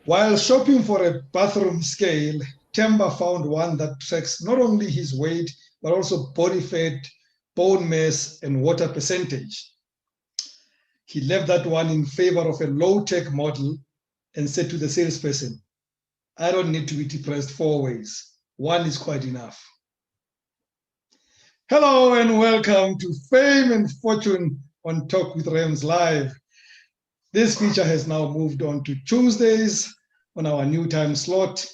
While shopping for a bathroom scale, Temba found one that tracks not only his weight, but also body fat, bone mass, and water percentage. He left that one in favor of a low-tech model and said to the salesperson, "I don't need to be depressed 4 ways. One is quite enough." Hello and welcome to Fame and Fortune on Talk with Rams Live. This feature has now moved on to Tuesdays on our new time slot.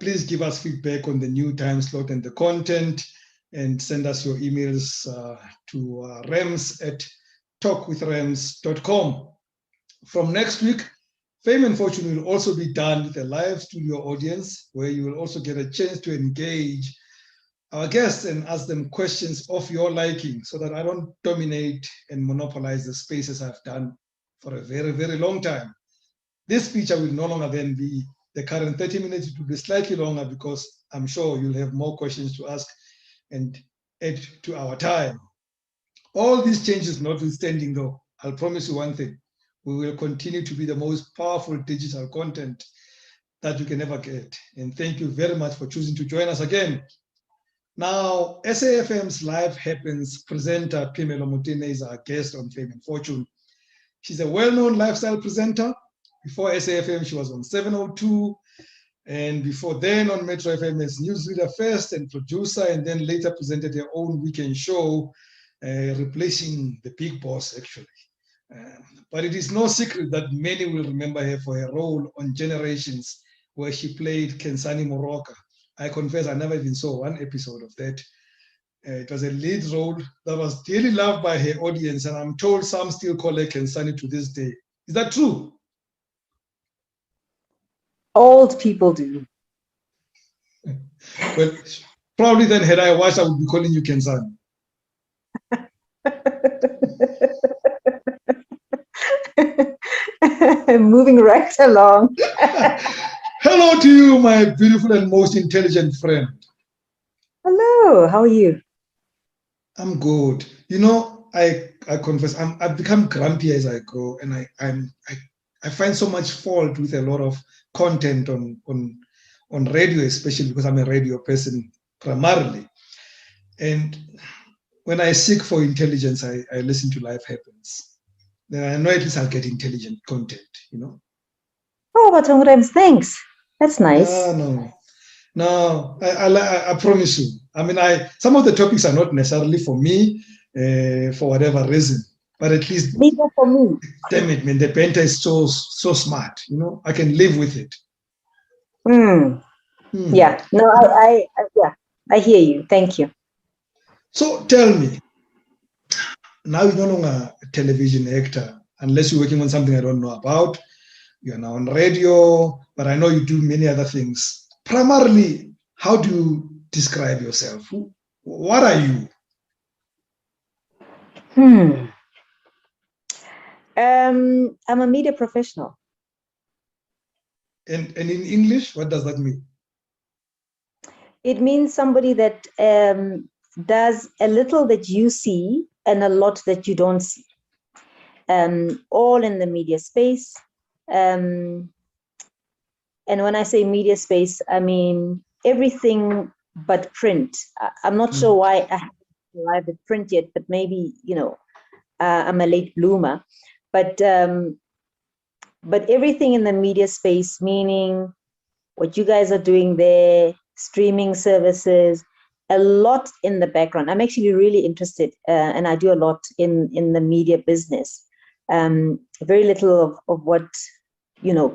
Please give us feedback on the new time slot and the content, and send us your emails to rams@talkwithrams.com. From next week, Fame and Fortune will also be done with a live studio audience, where you will also get a chance to engage our guests and ask them questions of your liking, so that I don't dominate and monopolize the spaces I've done for a very, very long time. This feature will no longer then be the current 30 minutes. It will be slightly longer because I'm sure you'll have more questions to ask and add to our time. All these changes notwithstanding, though, I'll promise you one thing: we will continue to be the most powerful digital content that you can ever get. And thank you very much for choosing to join us again. Now, SAFM's Live Happens presenter, Phemelo Motene, is our guest on Fame and Fortune. She's a well-known lifestyle presenter. Before SAFM, she was on 702, and before then on Metro FM as newsreader first and producer, and then later presented her own weekend show, replacing the big boss, actually. But it is no secret that many will remember her for her role on Generations, where she played Kensani Moroka. I confess I never even saw one episode of that. It was a lead role that was dearly loved by her audience, and I'm told some still call her Kensani to this day. Is that true? Old people do. Well, probably then, had I watched, I would be calling you Kensani. Moving right along. Hello to you, my beautiful and most intelligent friend. Hello, how are you? I'm good. You know, I confess, I've become grumpy as I grow, and I find so much fault with a lot of content on radio, especially because I'm a radio person primarily. And when I seek for intelligence, I listen to Life Happens. Then I know at least I'll get intelligent content, you know. Oh, but sometimes thanks. That's nice. No, I promise you. I mean, some of the topics are not necessarily for me, for whatever reason, but at least neither for me. Damn it, man! The painter is so smart. You know, I can live with it. Yeah. No, I hear you. Thank you. So tell me, now you're no longer a television actor, unless you're working on something I don't know about. You're now on radio, but I know you do many other things. Primarily, how do you describe yourself? What are you? I'm a media professional. And in English, what does that mean? It means somebody that does a little that you see and a lot that you don't see. All in the media space. And when I say media space, I mean everything but print. I'm not sure why I haven't arrived at print yet, but maybe, I'm a late bloomer. But everything in the media space, meaning what you guys are doing there, streaming services, a lot in the background. I'm actually really interested, and I do a lot in the media business. Very little of what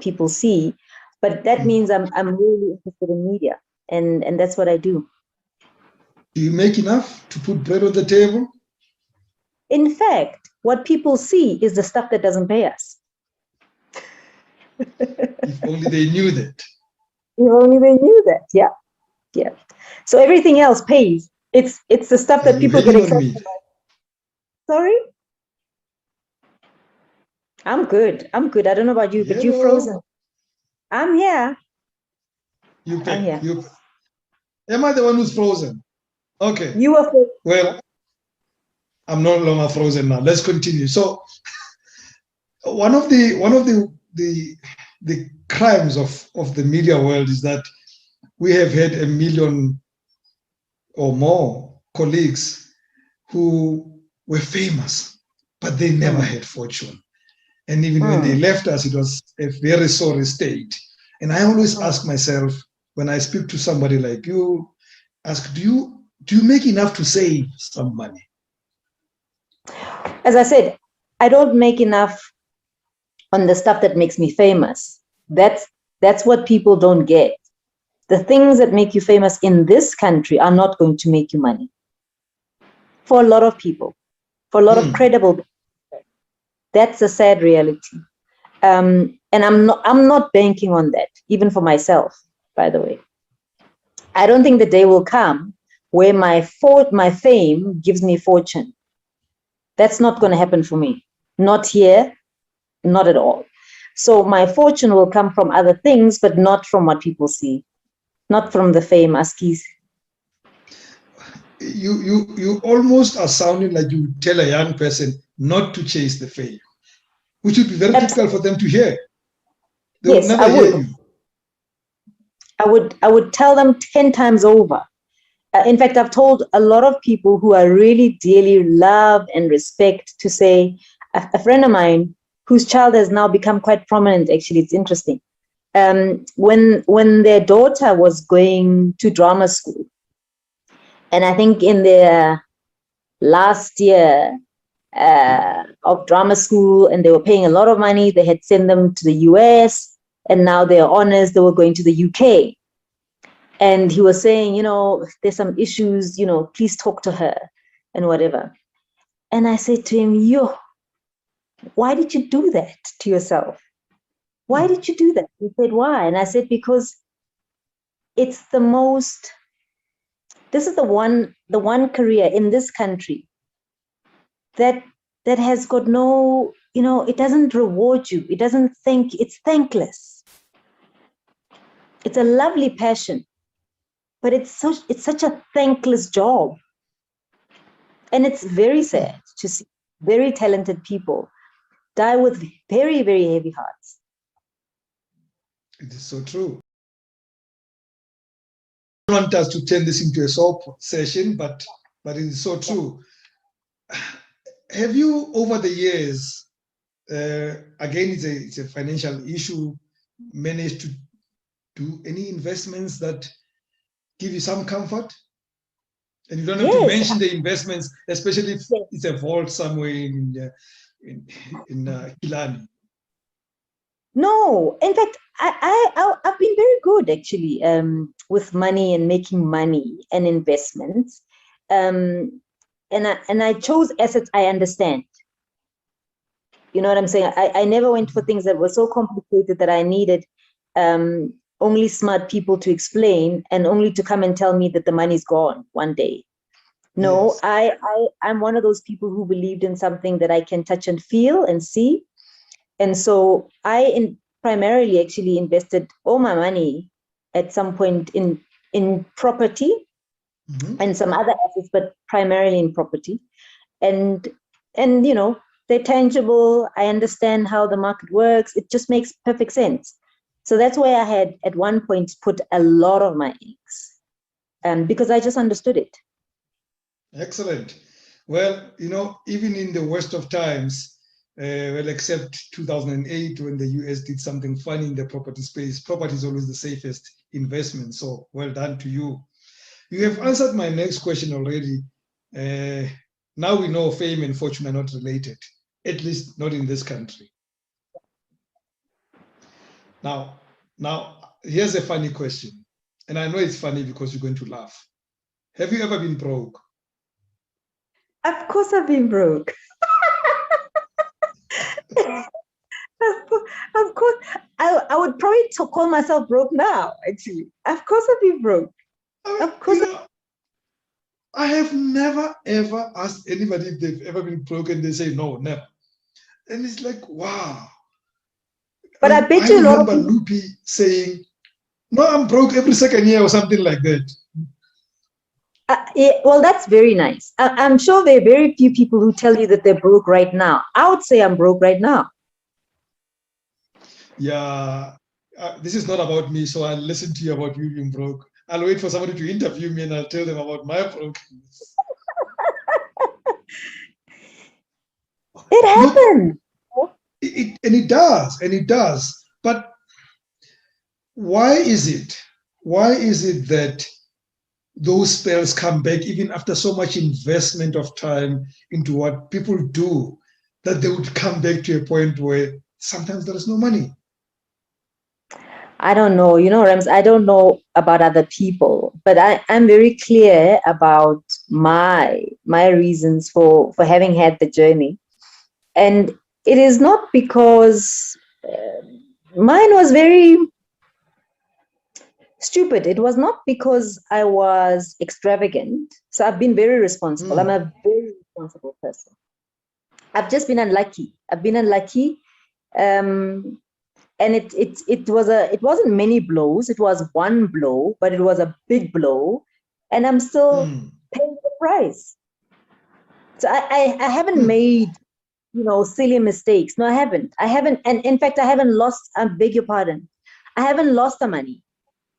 people see, but that means I'm really interested in media, and that's what I do. Do you make enough to put bread on the table? In fact, what people see is the stuff that doesn't pay us. If only they knew that. If only they knew that. Yeah. So everything else pays. It's the stuff that people get excited about. Sorry? I'm good. I'm good. I don't know about you, but you're frozen. I'm here. I'm here. Am I the one who's frozen? Okay. You are frozen. Well, I'm no longer frozen now. Let's continue. So one of the crimes of the media world is that we have had 1 million or more colleagues who were famous, but they never had fortune. And even when they left us, it was a very sorry state. And I always ask myself, when I speak to somebody like you, ask, do you make enough to save some money? As I said, I don't make enough on the stuff that makes me famous. That's what people don't get. The things that make you famous in this country are not going to make you money. For a lot of people, for a lot of credible people. That's a sad reality. And I'm not banking on that, even for myself, by the way. I don't think the day will come where my fame gives me fortune. That's not going to happen for me. Not here, not at all. So my fortune will come from other things, but not from what people see, not from the fame, Askies. You almost are sounding like you tell a young person not to chase the fame, which would be very difficult for them to hear. They would never hear you. I would tell them 10 times over. In fact, I've told a lot of people who I really dearly love and respect to say, a friend of mine whose child has now become quite prominent, actually, it's interesting. When their daughter was going to drama school, and I think in their last year of drama school, and they were paying a lot of money, they had sent them to the US, and now they're honors, they were going to the UK. And he was saying, there's some issues, please talk to her and whatever. And I said to him, why did you do that to yourself? Why did you do that? He said, why? And I said, because it's this is the one career in this country that has got no, it doesn't reward you. It doesn't it's thankless. It's a lovely passion, but it's such a thankless job. And it's very sad to see very talented people die with very, very heavy hearts. It is so true. I don't want us to turn this into a soap session, but it is so true. Have you, over the years, again, it's a financial issue, managed to do any investments that give you some comfort? And you don't have to mention the investments, especially if it's a vault somewhere in Kilani. No, in fact, I've been very good actually with money and making money and investments, and I chose assets I understand. You know what I'm saying? I never went for things that were so complicated that I needed only smart people to explain and only to come and tell me that the money's gone one day. No, yes. I'm one of those people who believed in something that I can touch and feel and see. And so I primarily actually invested all my money at some point in property and some other assets, but primarily in property. And they're tangible. I understand how the market works. It just makes perfect sense. So that's where I had at one point put a lot of my eggs, because I just understood it. Excellent. Well, even in the worst of times, except 2008 when the US did something funny in the property space, property is always the safest investment. So well done to you. You have answered my next question already. Now we know fame and fortune are not related, at least not in this country. Now, here's a funny question. And I know it's funny because you're going to laugh. Have you ever been broke? Of course I've been broke. Of course. I would probably call myself broke now, actually. Of course I've been broke. Of course. I have never ever asked anybody if they've ever been broke, and they say no, never. And it's like, wow. But I bet I you a lot of remember people. Lupi saying, no, I'm broke every second year or something like that. Yeah, well, that's very nice. I'm sure there are very few people who tell you that they're broke right now. I would say I'm broke right now. Yeah, this is not about me, so I'll listen to you about you being broke. I'll wait for somebody to interview me and I'll tell them about my brokenness. It happened. And it does. But why is it? Why is it that those spells come back even after so much investment of time into what people do, that they would come back to a point where sometimes there is no money? I don't know, Rams, I don't know about other people, but I'm very clear about my reasons for having had the journey. And it is not because mine was very stupid. It was not because I was extravagant. So I've been very responsible. I'm a very responsible person. I've just been unlucky. I've been unlucky. And it wasn't many blows. It was one blow, but it was a big blow. And I'm still paying the price. So I haven't made, silly mistakes. No, I haven't. And in fact, I haven't lost, I beg your pardon. I haven't lost the money,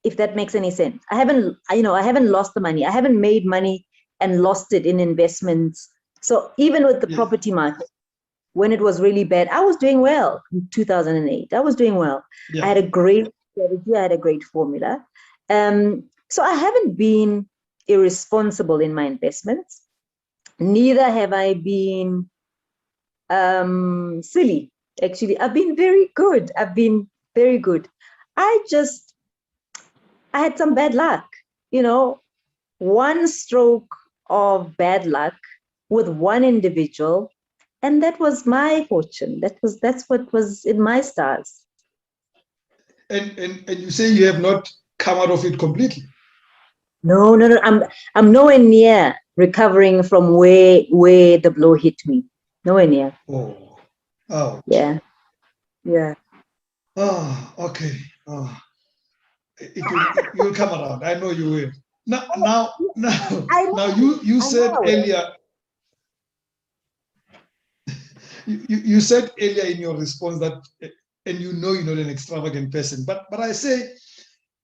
if that makes any sense. I haven't lost the money. I haven't made money and lost it in investments. So even with the property market, when it was really bad, I was doing well in 2008. I was doing well. Yeah. I had a great strategy. I had a great formula. So I haven't been irresponsible in my investments. Neither have I been silly. Actually, I've been very good. I had some bad luck, one stroke of bad luck with one individual, and that was my fortune. That's what was in my stars. And you say you have not come out of it completely? No. I'm nowhere near recovering from where the blow hit me. Nowhere near. Oh. Yeah. Oh, okay. Oh. You'll come around. I know you will. Now, you said earlier. You said earlier in your response that, and you're not an extravagant person, but I say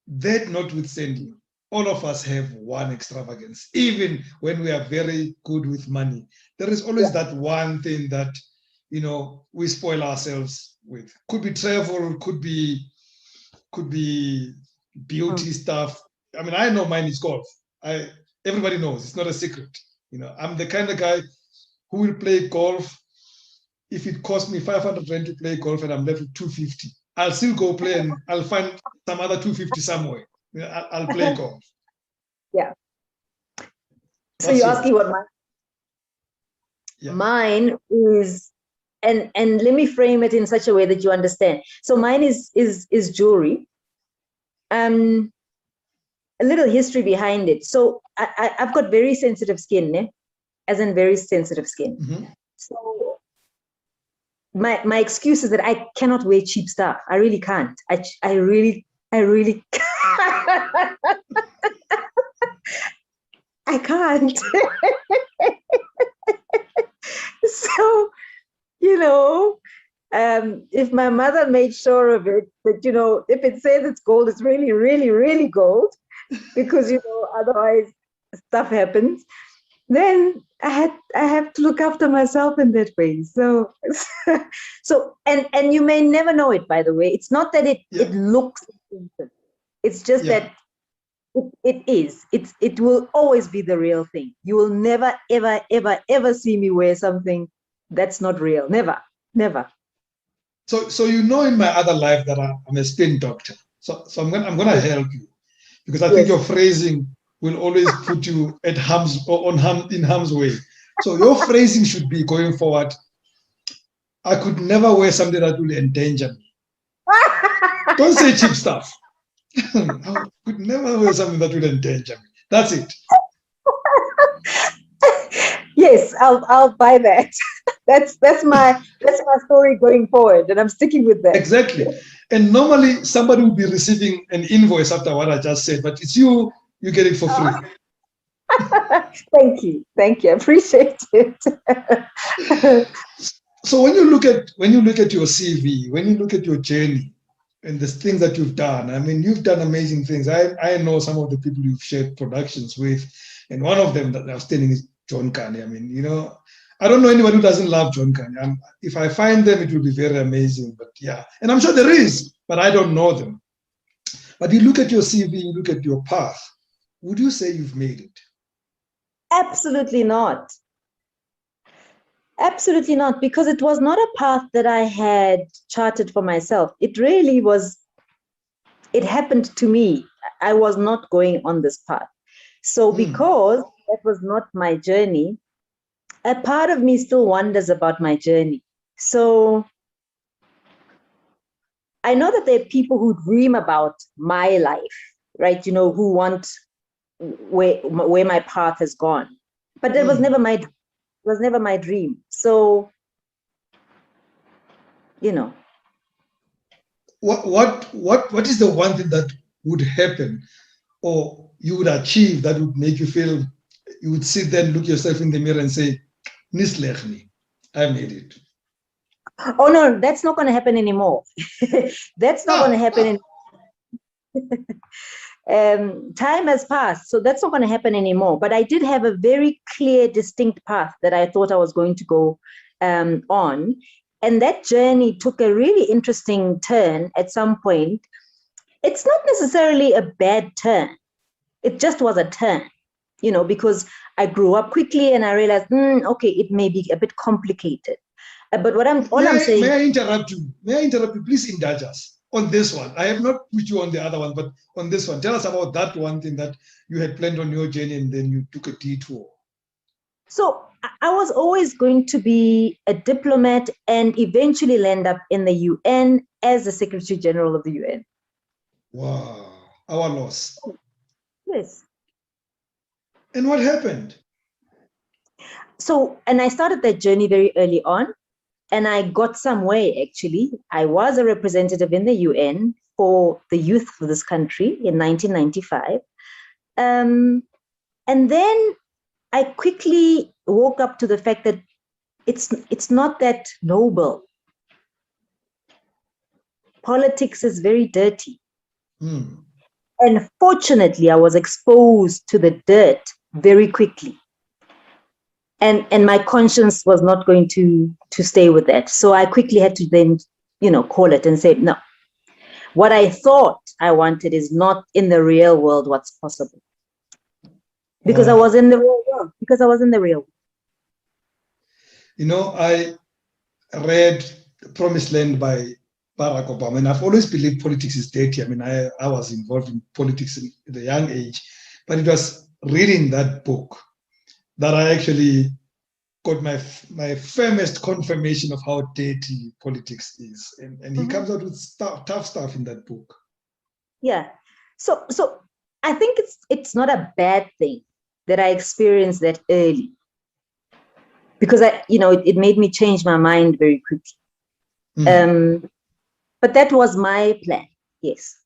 that notwithstanding, all of us have one extravagance. Even when we are very good with money, there is always that one thing that we spoil ourselves with. Could be travel, could be beauty stuff. I mean, I know mine is golf. Everybody knows, it's not a secret. I'm the kind of guy who will play golf. If it costs me 500 rand to play golf and I'm left with 250, I'll still go play and I'll find some other 250 somewhere. I'll play golf. Yeah. So you're asking what mine? Yeah. Mine is, and let me frame it in such a way that you understand. So mine is jewelry. A little history behind it. So I've got very sensitive skin, as in very sensitive skin. Mm-hmm. So my excuse is that I cannot wear cheap stuff. I really can't. I really I can't. So, if my mother made sure of it, that, if it says it's gold, it's really, really, really gold, because, otherwise stuff happens, then I have to look after myself in that way. So, and you may never know it, by the way. It's not that it looks expensive. It's just that it will always be the real thing. You will never, ever, ever, ever see me wear something that's not real. Never. So in my other life that I'm a spin doctor. So I'm gonna help you, because I think your phrasing will always put you in harm's way. So your phrasing should be, going forward, I could never wear something that will endanger me. Don't say cheap stuff. I could never wear something that will endanger me. That's it. Yes, I'll buy that. That's my story going forward, and I'm sticking with that. Exactly. And normally somebody will be receiving an invoice after what I just said, but it's you get it for free. Thank you. I appreciate it. So when you look at your CV, when you look at your journey and the things that you've done, I mean, you've done amazing things. I know some of the people you've shared productions with, and one of them that outstanding is John Kanye. I mean, I don't know anyone who doesn't love John Kanye. If I find them, it will be very amazing. But yeah, and I'm sure there is, but I don't know them. But you look at your CV, you look at your path. Would you say you've made it? Absolutely not. Absolutely not, because it was not a path that I had charted for myself. It really was, it happened to me. I was not going on this path. So because that was not my journey, a part of me still wonders about my journey. So I know that there are people who dream about my life, right? Who want where my path has gone. But that was never my dream. So, What is the one thing that would happen or you would achieve that would make you feel you would sit there and look yourself in the mirror and say, Nislechni, I made it? Oh no, that's not going to happen anymore. That's not going to happen. Time has passed, so that's not going to happen anymore. But I did have a very clear, distinct path that I thought I was going to go on. And that journey took a really interesting turn at some point. It's not necessarily a bad turn. It just was a turn, because I grew up quickly and I realized, okay, it may be a bit complicated. But I'm saying. May I interrupt you? Please indulge us on this one. I have not put you on the other one, but on this one, tell us about that one thing that you had planned on your journey and then you took a detour. So I was always going to be a diplomat and eventually land up in the UN as the Secretary General of the UN. Wow, our loss. Yes. And what happened? So, and I started that journey very early on, and I got some way, actually. I was a representative in the UN for the youth of this country in 1995. And then I quickly woke up to the fact that it's not that noble. Politics is very dirty. And fortunately, I was exposed to the dirt very quickly. And my conscience was not going to stay with that. So I quickly had to then, call it and say, no, what I thought I wanted is not in the real world what's possible. Because I was in the real world. I read Promised Land by Barack Obama, and I've always believed politics is dirty. I mean, I was involved in politics at a young age, but it was reading that book that I actually got my firmest confirmation of how dirty politics is. And he comes out with tough stuff in that book. Yeah. So I think it's not a bad thing that I experienced that early, because it made me change my mind very quickly. But that was my plan. Yes.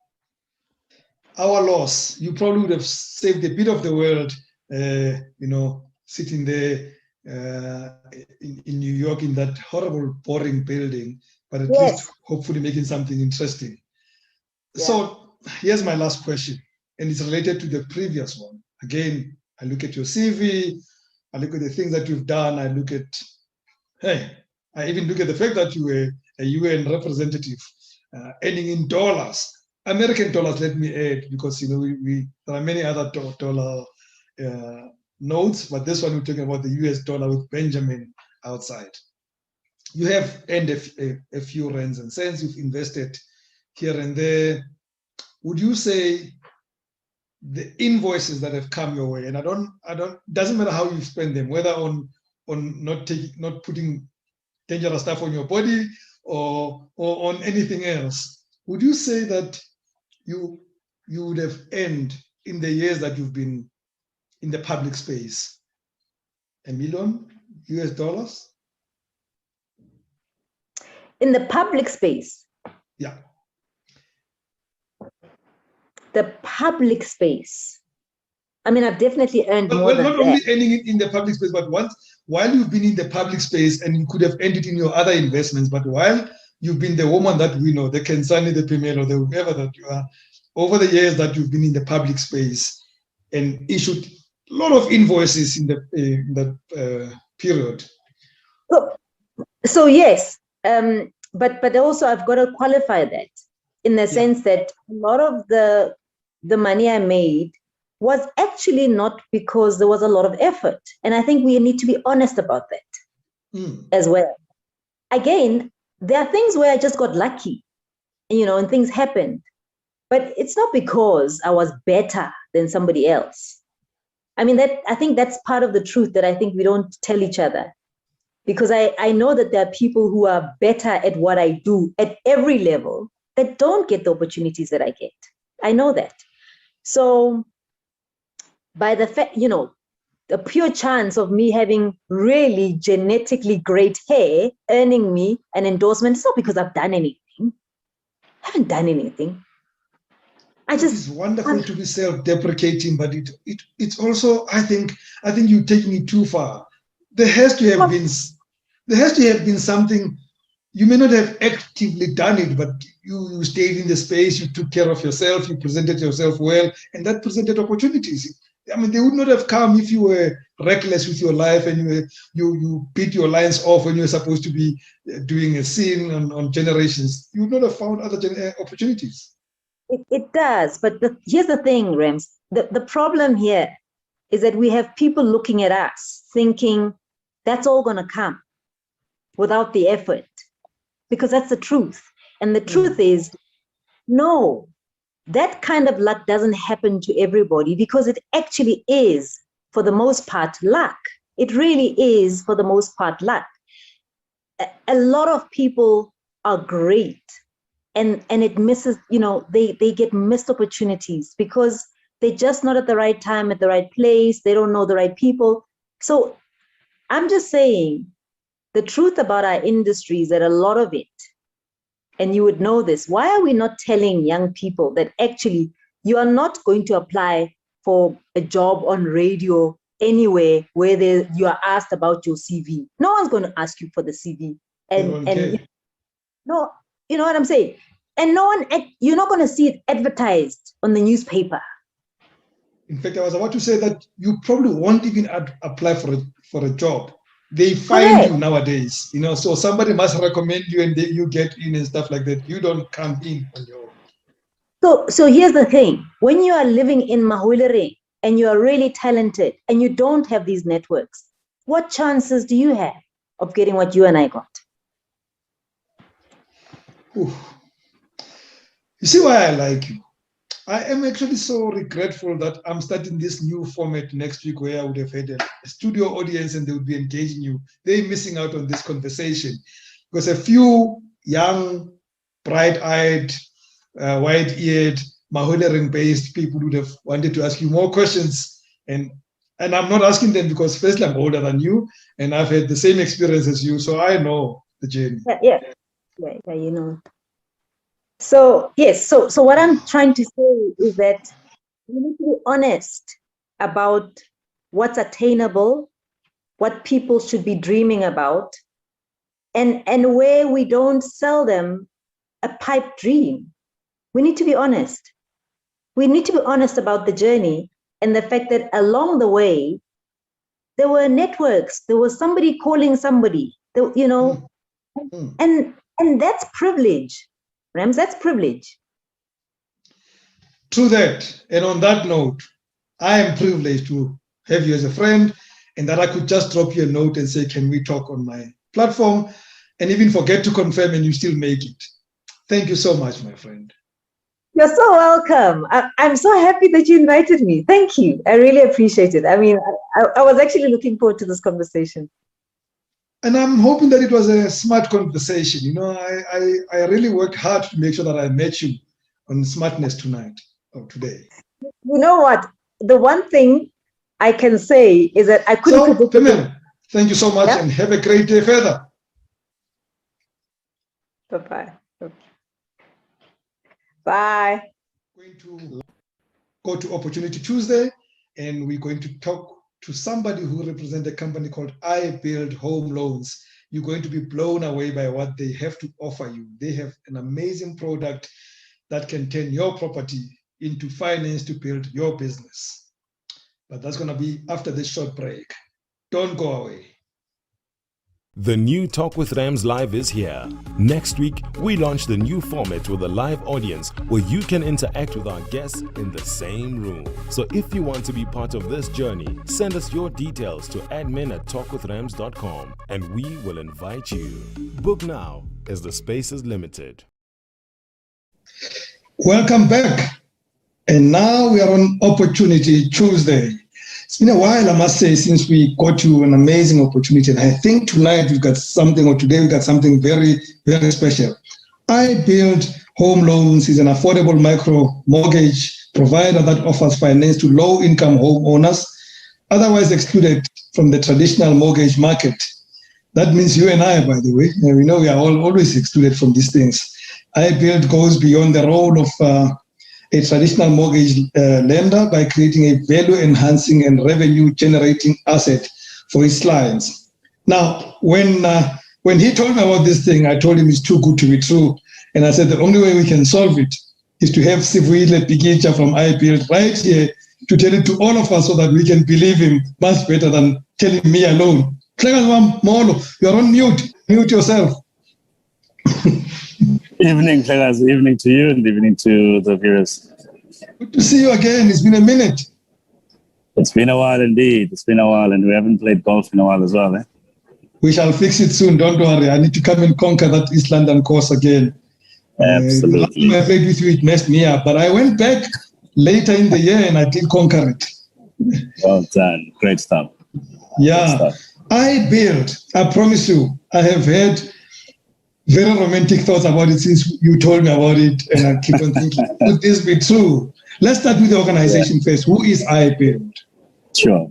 Our loss. You probably would have saved a bit of the world, sitting there in New York in that horrible, boring building, but at least hopefully making something interesting. Yeah. So here's my last question, and it's related to the previous one. Again, I look at your CV, I look at the things that you've done, I even look at the fact that you were a UN representative, earning in dollars, American dollars, let me add, because there are many other dollar notes, but this one we're talking about the US dollar with Benjamin outside. You have earned a few rands and cents, you've invested here and there. Would you say the invoices that have come your way, and doesn't matter how you spend them, whether on not putting dangerous stuff on your body or on anything else, would you say that you would have earned in the years that you've been in the public space $1 million US? In the public space. Yeah. The public space. I mean, I've definitely earned more well, than not that. only earning it in the public space, but while you've been in the public space, and you could have earned it in your other investments, but while you've been the woman that we know, the Kensani, the Phemelo, the whoever that you are, over the years that you've been in the public space and issued a lot of invoices in that period. So yes, but also I've got to qualify that in the sense that a lot of the money I made was actually not because there was a lot of effort. And I think we need to be honest about that as well. Again, there are things where I just got lucky, and things happened. But it's not because I was better than somebody else. I mean, I think that's part of the truth that I think we don't tell each other. Because I know that there are people who are better at what I do at every level that don't get the opportunities that I get. I know that. So by the fact, the pure chance of me having really genetically great hair earning me an endorsement, it's not because I've done anything. I haven't done anything. It's wonderful to be self-deprecating, but it's also, I think you're taking it too far. There has to have been something. You may not have actively done it, but you stayed in the space, you took care of yourself, you presented yourself well, and that presented opportunities. I mean, they would not have come if you were reckless with your life and you beat your lines off when you were supposed to be doing a scene on Generations. You would not have found other opportunities. It does, but here's the thing, Rems. The problem here is that we have people looking at us thinking that's all going to come without the effort, because that's the truth. And the truth is, no, that kind of luck doesn't happen to everybody, because it actually is, for the most part, luck. It really is, for the most part, luck. A lot of people are great, and it misses, they get missed opportunities because they're just not at the right time, at the right place. They don't know the right people. So I'm just saying, the truth about our industry is that a lot of it, and you would know this, why are we not telling young people that actually you are not going to apply for a job on radio anywhere where you are asked about your CV? No one's going to ask you for the CV. And no, you know what I'm saying? And you're not going to see it advertised on the newspaper. In fact, I was about to say that you probably won't even apply for a job. They find you nowadays, so somebody must recommend you and you get in and stuff like that. You don't come in on your own. So here's the thing. When you are living in Mahulering and you are really talented and you don't have these networks, what chances do you have of getting what you and I got? Ooh. You see why I like you? I am actually so regretful that I'm starting this new format next week where I would have had a studio audience and they would be engaging you. They're missing out on this conversation because a few young, bright-eyed, wide-eared, Mahulering-based people would have wanted to ask you more questions. And I'm not asking them because firstly, I'm older than you and I've had the same experience as you, so I know the journey. Yeah, So yes, so what I'm trying to say is that we need to be honest about what's attainable, what people should be dreaming about, and where we don't sell them a pipe dream. We need to be honest. We need to be honest about the journey and the fact that along the way, there were networks, there was somebody calling somebody, and that's privilege. Rams, that's privilege. True that. And on that note, I am privileged to have you as a friend and that I could just drop you a note and say, can we talk on my platform? And even forget to confirm and you still make it. Thank you so much, my friend. You're so welcome. I'm so happy that you invited me. Thank you. I really appreciate it. I mean, I was actually looking forward to this conversation. And I'm hoping that it was a smart conversation. I really worked hard to make sure that I met you on smartness tonight or today. You know what? The one thing I can say is that I couldn't predict. Phemelo, thank you so much, and have a great day further. Bye-bye. Bye. We're going to go to Opportunity Tuesday, and we're going to talk to somebody who represents a company called iBuild Home Loans. You're going to be blown away by what they have to offer you. They have an amazing product that can turn your property into finance to build your business. But that's going to be after this short break. Don't go away. The new Talk with Rams Live is here. Next week, we launch the new format with a live audience where you can interact with our guests in the same room. So if you want to be part of this journey, send us your details to admin@talkwithrams.com and we will invite you. Book now as the space is limited. Welcome back. And now we are on Opportunity Tuesday. It's been a while, I must say, since we got you an amazing opportunity. And I think tonight we've got something, or today we've got something very, very special. iBuild Home Loans is an affordable micro mortgage provider that offers finance to low-income homeowners, otherwise excluded from the traditional mortgage market. That means you and I, by the way. And we know we are always excluded from these things. iBuild goes beyond the role of a traditional mortgage lender by creating a value-enhancing and revenue-generating asset for its clients. Now, when he told me about this thing, I told him it's too good to be true. And I said, the only way we can solve it is to have Sivuile Pikicha from iBuild right here to tell it to all of us so that we can believe him much better than telling me alone. Molo, you're on mute. Mute yourself. Evening, Klegas. Evening to you and evening to the viewers. Good to see you again. It's been a minute. It's been a while indeed. It's been a while, and we haven't played golf in a while as well. We shall fix it soon. Don't worry. I need to come and conquer that East London course again. Absolutely. The last time I played with you, it messed me up. But I went back later in the year and I did conquer it. Well done. Great stuff. Yeah. Great stuff. iBuild, I promise you, I have had very romantic thoughts about it since you told me about it, and I keep on thinking, could this be true? Let's start with the organization first. Who is iBuild? Sure.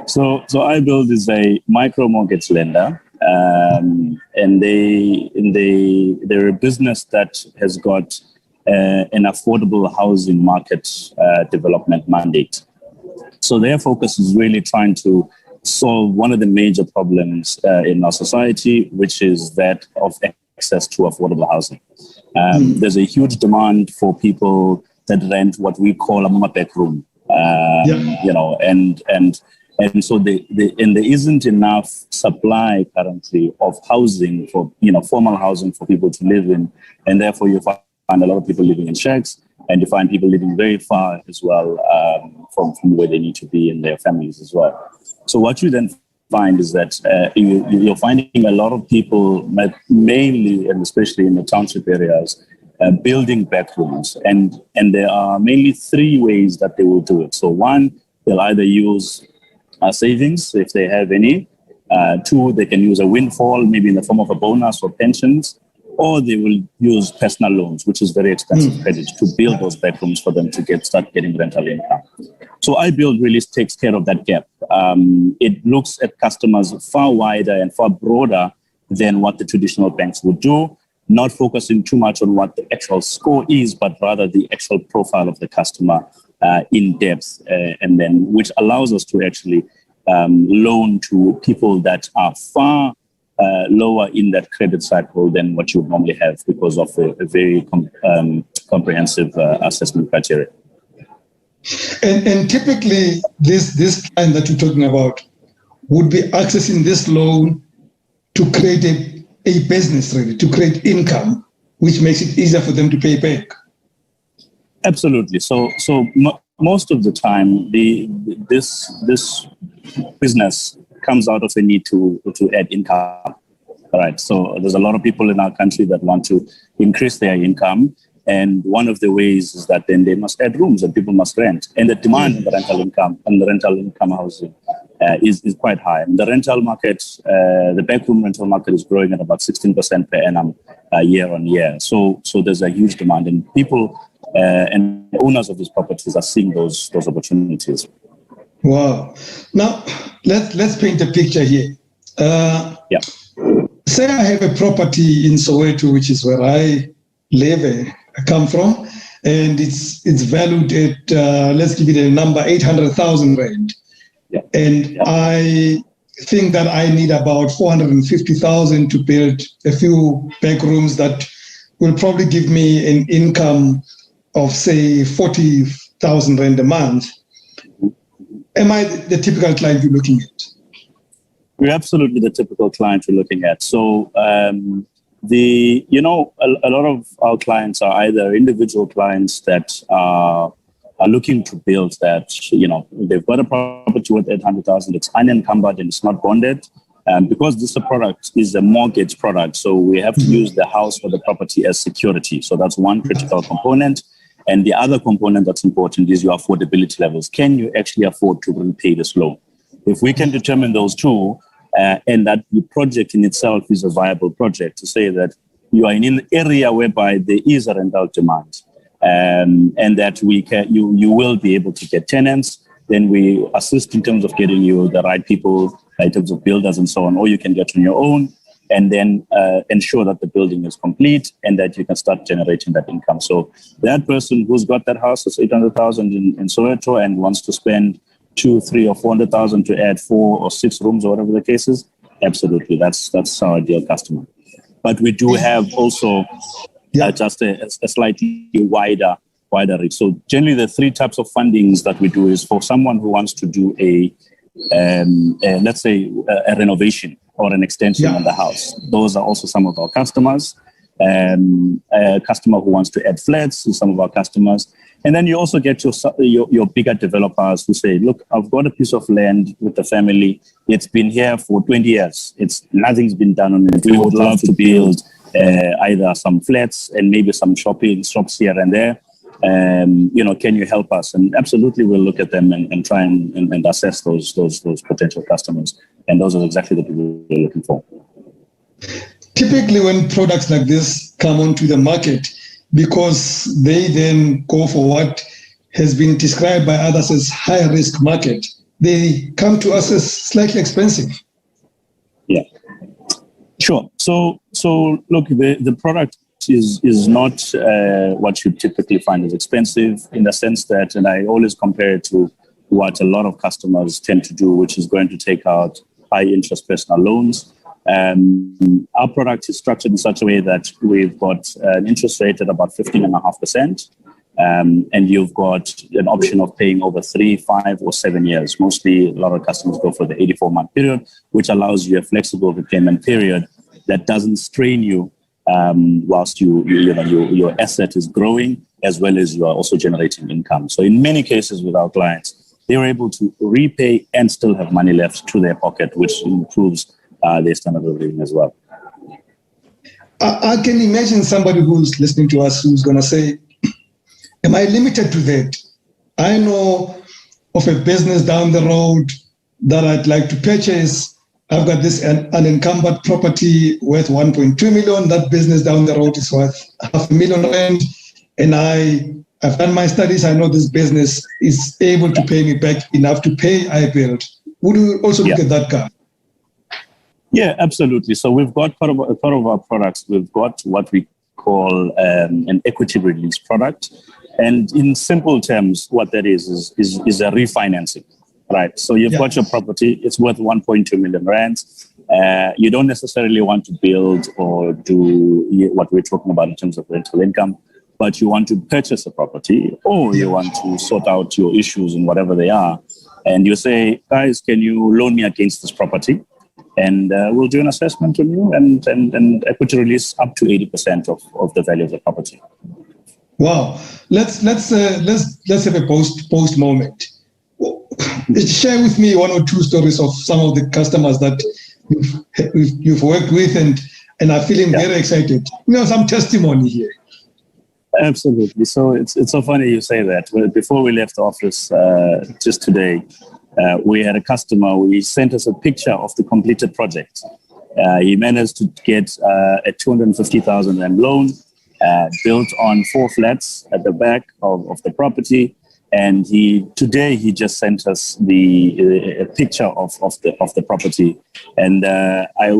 So iBuild is a micro mortgage lender, and they're a business that has got an affordable housing market development mandate. So their focus is really trying to solve one of the major problems in our society, which is that of access to affordable housing. There's a huge demand for people that rent what we call a mama back room, and so there isn't enough supply currently of housing for formal housing for people to live in, and therefore you find a lot of people living in shacks, and you find people living very far as well from where they need to be in their families as well. So what you then find is that you're finding a lot of people, mainly and especially in the township areas, building back rooms. And there are mainly three ways that they will do it. So one, they'll either use savings if they have any. Two, they can use a windfall, maybe in the form of a bonus or pensions. Or they will use personal loans, which is very expensive credit, to build those back rooms for them to start getting rental income. So iBuild really takes care of that gap. It looks at customers far wider and far broader than what the traditional banks would do, not focusing too much on what the actual score is, but rather the actual profile of the customer in depth, and then which allows us to actually loan to people that are far lower in that credit cycle than what you would normally have because of a very comprehensive assessment criteria. And typically, this client that you're talking about would be accessing this loan to create a business, really, to create income, which makes it easier for them to pay back. Absolutely. So most of the time, this business comes out of a need to add income. Right. So there's a lot of people in our country that want to increase their income. And one of the ways is that then they must add rooms and people must rent. And the demand on the rental income and the rental income housing is quite high. And the rental market, the backroom rental market is growing at about 16% per annum year on year. So there's a huge demand, and people and owners of these properties are seeing those opportunities. Wow. Now, let's paint a picture here. Yeah. Say I have a property in Soweto, which is where I live, I come from, and it's valued at, let's give it a number, 800,000 rand. Yeah. And Yeah. I think that I need about 450,000 to build a few back rooms that will probably give me an income of, say, 40,000 rand a month. Am I the typical client you're looking at? We're absolutely the typical client you're looking at. So, a lot of our clients are either individual clients that are looking to build that, they've got a property worth 800,000, it's unencumbered and it's not bonded. Because this product is a mortgage product, so we have to use the house or the property as security. So that's one critical component. And the other component that's important is your affordability levels. Can you actually afford to repay this loan? If we can determine those two, and that the project in itself is a viable project, to say that you are in an area whereby there is a rental demand, and that you will be able to get tenants, then we assist in terms of getting you the right people, in terms of builders and so on, or you can get on your own, and then ensure that the building is complete and that you can start generating that income. So that person who's got that house, that's 800,000 in Soweto, and wants to spend 2, 3, or 400,000 to add 4 or 6 rooms or whatever the case is, absolutely, that's our ideal customer. But we do have also just a slightly wider reach. So generally, the 3 types of fundings that we do is for someone who wants to do let's say a renovation or an extension on the house. Those are also some of our customers. A customer who wants to add flats is some of our customers. And then you also get your bigger developers who say, look, I've got a piece of land with the family. It's been here for 20 years. Nothing's been done on it. We would love to build either some flats and maybe some shops here and there. Can you help us? And absolutely, we'll look at them and try and assess those potential customers. And those are exactly the people we're looking for. Typically, when products like this come onto the market, because they then go for what has been described by others as high-risk market, they come to us as slightly expensive. Yeah, sure. So look, the product is not what you typically find as expensive, in the sense that, and I always compare it to what a lot of customers tend to do, which is going to take out high-interest personal loans. Our product is structured in such a way that we've got an interest rate at about 15.5%, and you've got an option of paying over 3, 5, or 7 years. Mostly, a lot of customers go for the 84-month period, which allows you a flexible repayment period that doesn't strain you whilst your asset is growing, as well as you are also generating income. So in many cases with our clients, they are able to repay and still have money left to their pocket, which improves their standard of living as well. I can imagine somebody who's listening to us who's going to say, am I limited to that? I know of a business down the road that I'd like to purchase. I've got this unencumbered property worth 1.2 million. That business down the road is worth 500,000 rand. And I've done my studies. I know this business is able to pay me back enough to pay iBuild. Would you also look at that car? Yeah, absolutely. So we've got part of our products. We've got what we call an equity release product. And in simple terms, what that is a refinancing. Right. So you've got your property. It's worth 1.2 million rand. You don't necessarily want to build or do what we're talking about in terms of rental income, but you want to purchase a property, or you want to sort out your issues and whatever they are. And you say, guys, can you loan me against this property? And we'll do an assessment on you and equity release up to 80% of the value of the property. Wow. Let's have a post moment. Share with me 1 or 2 stories of some of the customers that you've worked with and are feeling very excited. Some testimony here. Absolutely. So it's so funny you say that. Before we left the office just today, we had a customer. He sent us a picture of the completed project. He managed to get a 250,000 rand loan built on 4 flats at the back of the property. And today he just sent us a picture of the property, and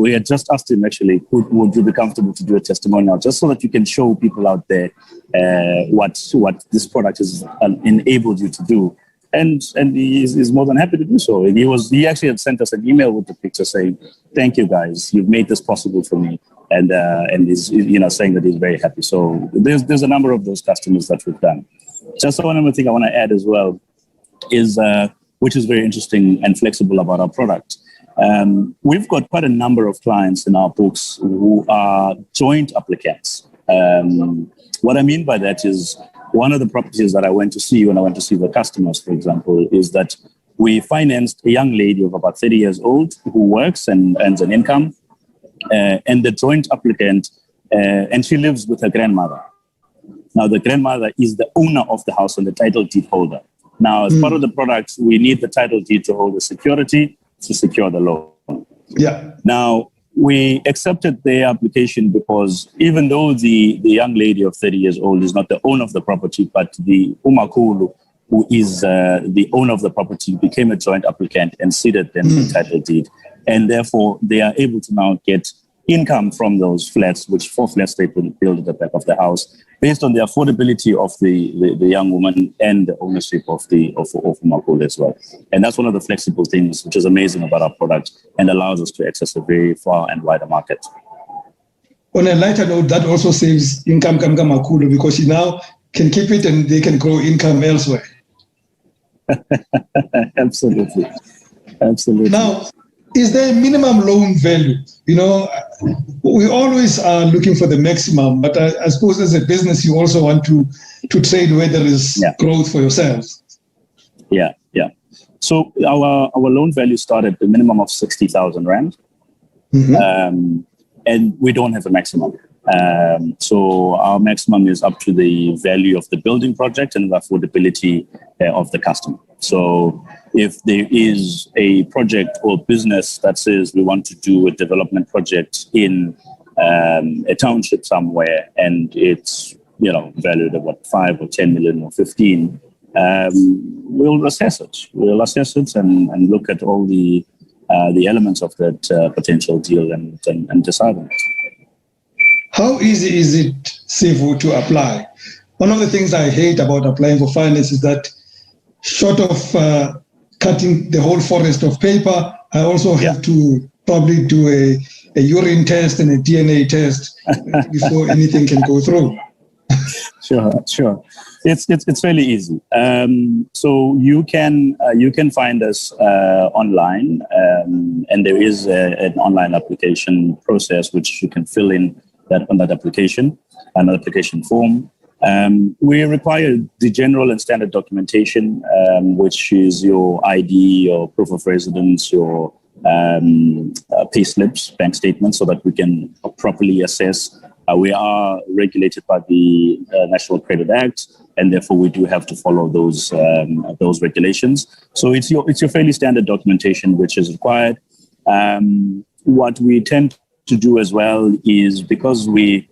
we had just asked him actually, would you be comfortable to do a testimonial, just so that you can show people out there what this product has enabled you to do. And he's more than happy to do so. And he actually had sent us an email with the picture saying, "Thank you guys, you've made this possible for me," and he's saying that he's very happy. So there's a number of those customers that we've done. Just one other thing I want to add as well is, which is very interesting and flexible about our product. We've got quite a number of clients in our books who are joint applicants. What I mean by that is, one of the properties that I went to see when I went to see the customers, for example, is that we financed a young lady of about 30 years old who works and earns an income, and the joint applicant, and she lives with her grandmother. Now, the grandmother is the owner of the house and the title deed holder. Now, as part of the product, we need the title deed to hold the security to secure the loan. Yeah. Now, we accepted their application because even though the young lady of 30 years old is not the owner of the property, but the umakulu, who is the owner of the property, became a joint applicant and ceded them the title deed. And therefore, they are able to now get income from those flats, which 4 flats they build at the back of the house, based on the affordability of the young woman and the ownership of umakulu as well. And that's one of the flexible things which is amazing about our product and allows us to access a very far and wider market. On a lighter note, that also saves income umakulu, because you now can keep it and they can grow income elsewhere. Absolutely. Now, is there a minimum loan value? We always are looking for the maximum, but I suppose as a business, you also want to trade where there is growth for yourselves. Yeah. So our loan value started at the minimum of 60,000 Rand, and we don't have a maximum. So our maximum is up to the value of the building project and the affordability of the customer. So if there is a project or business that says we want to do a development project in a township somewhere, and it's valued at 5 or 10 million or 15, we'll assess it. We'll assess it and look at all the elements of that potential deal and decide on it. How easy is it, Sivu, to apply? One of the things I hate about applying for finance is that, short of cutting the whole forest of paper, I also have to probably do a urine test and a DNA test before anything can go through. Sure. It's fairly easy. So you can find us online, and there is an online application process which you can fill in on that application, an application form. We require the general and standard documentation, which is your ID, your proof of residence, your pay slips, bank statements, so that we can properly assess. We are regulated by the National Credit Act, and therefore we do have to follow those regulations. So it's your fairly standard documentation which is required. What we tend to do as well is, because we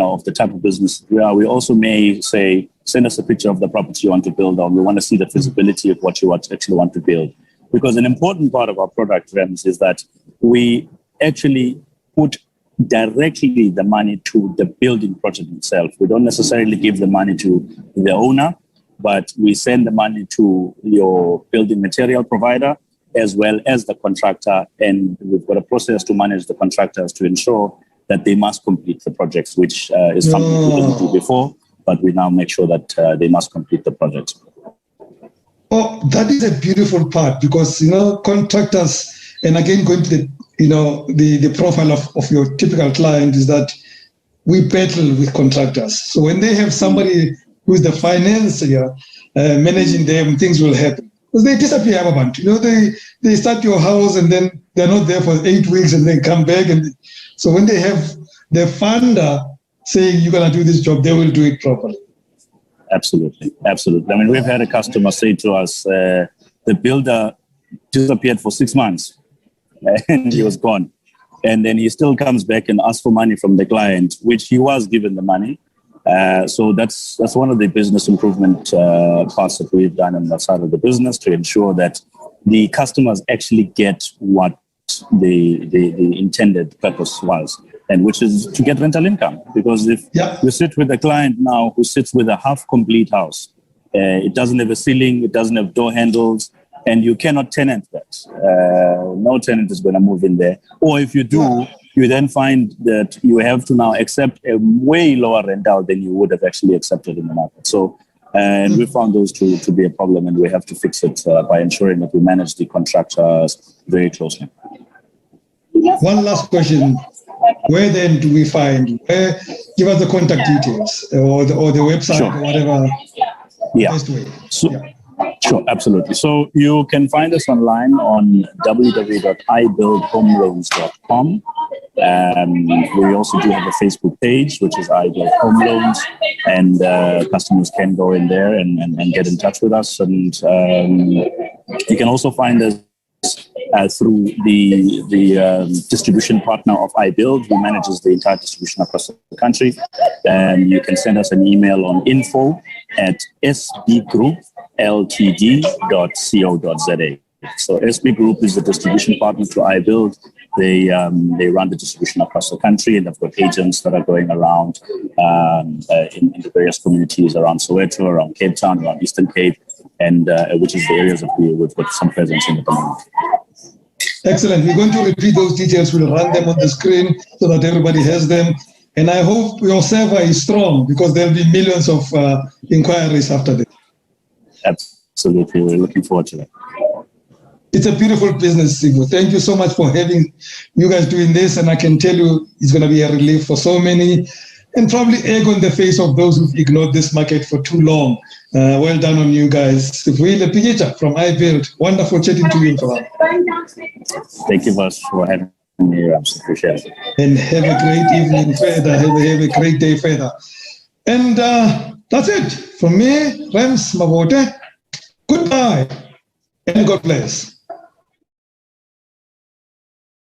of the type of business we are, we also may say, send us a picture of the property you want to build on. We want to see the feasibility of what you actually want to build. Because an important part of our product, Rems, is that we actually put directly the money to the building project itself. We don't necessarily give the money to the owner, but we send the money to your building material provider as well as the contractor. And we've got a process to manage the contractors to ensure that they must complete the projects, which is something we didn't do before, but we now make sure that they must complete the project. Oh, that is a beautiful part, because, contractors, and again, going to the profile of your typical client is that we battle with contractors. So when they have somebody who's the financier managing them, things will happen. Because they disappear, they start your house and then they're not there for 8 weeks and then come back. And so when they have the funder saying you're going to do this job, they will do it properly. Absolutely. I mean, we've had a customer say to us, the builder disappeared for 6 months and he was gone. And then he still comes back and asks for money from the client, which he was given the money. So that's one of the business improvement parts that we've done on that side of the business to ensure that the customers actually get what the intended purpose was, and which is to get rental income. Because if you sit with a client now who sits with a half-complete house, it doesn't have a ceiling, it doesn't have door handles, and you cannot tenant that. No tenant is going to move in there. Or if you do, you then find that you have to now accept a way lower rental than you would have actually accepted in the market. So, and we found those to be a problem, and we have to fix it by ensuring that we manage the contractors very closely. One last question. Where then do we find you? Give us the contact details or the website or whatever. Best way. Sure, absolutely. So you can find us online on www.ibuildhomeloans.com. We also do have a Facebook page, which is iBuild Home Loans, and customers can go in there and get in touch with us. And you can also find us through the distribution partner of iBuild, who manages the entire distribution across the country. And you can send us an email on info@sbgroupltd.co.za. So SB Group is the distribution partner to iBuild. They run the distribution across the country, and they've got agents that are going around in the various communities around Soweto, around Cape Town, around Eastern Cape, and which is the areas that we've got some presence in at the moment. Excellent. We're going to repeat those details. We'll run them on the screen so that everybody has them. And I hope your server is strong, because there'll be millions of inquiries after this. Absolutely. We're looking forward to that. It's a beautiful business, Sigo. Thank you so much for having you guys doing this. And I can tell you it's going to be a relief for so many, and probably egg on the face of those who've ignored this market for too long. Well done on you guys. Phemelo Motene from iBuild. Wonderful chatting to you. Thank you much for having me. I appreciate it. And have a great evening further. Have a great day further. And that's it. From me, Rams Mavote. Goodbye and God bless.